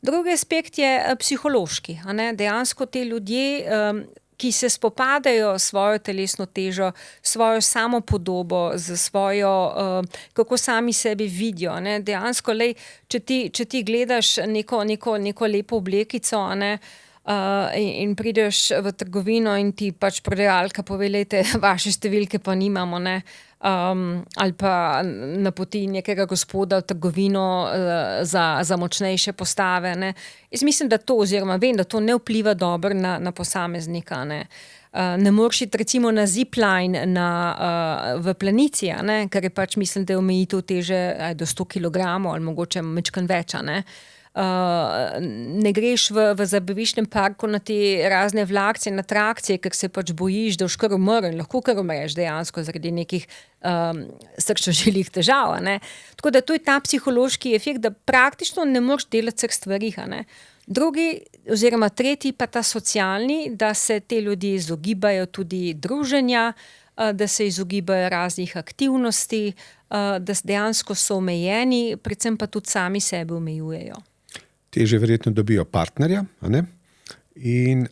Drugi aspekt je psihološki, a ne, dejansko te ljudje, ki se spopadajo s svojo telesno težo, svojo samopodobo, z svojo, kako sami sebe vidijo, a ne, dejansko, če ti gledaš neko lepo oblekico, a ne, in prideš v trgovino in ti pač prodajalka pove: "Glejte, vaše številke pa nimamo, ne." Ali pa napoti nekega gospoda v trgovino, za močnejše postave, ne. Jaz mislim, da to, oziroma vem, da to ne vpliva dobro na posameznika, ne. Ne moreš iti recimo na zipline v Planici, a ne, ker je pač, mislim, da je omejitev teže do 100 kilogramov ali mogoče majčkeno več, a ne. Ne greš v zabaviščnem parku na te razne vlakce in atrakcije, ker se pač bojiš, da boš kar umrl, lahko kar umreš dejansko zaradi nekih, srčno-žilnih težav, a ne. Tako da to je ta psihološki efekt, da praktično ne moreš delati vseh stvari, a ne. Drugi oziroma tretji pa ta socialni, da se te ljudje izogibajo tudi druženja, da se izogibajo raznih aktivnosti, da dejansko so omejeni, predvsem pa tudi sami sebe omejujejo. Težje verjetno dobijo partnerja, a ne? In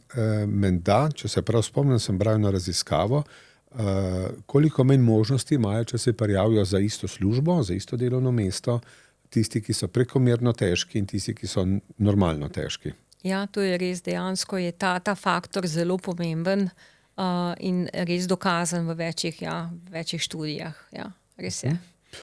menda, če se prav spomnim, sem bral eno raziskavo, koliko manj možnosti imajo, če se prijavijo za isto službo, za isto delovno mesto, tisti, ki so prekomerno težki in tisti, ki so normalno težki. Ja, to je res, dejansko je ta faktor zelo pomemben, in res dokazan v večih študijah, ja, res je.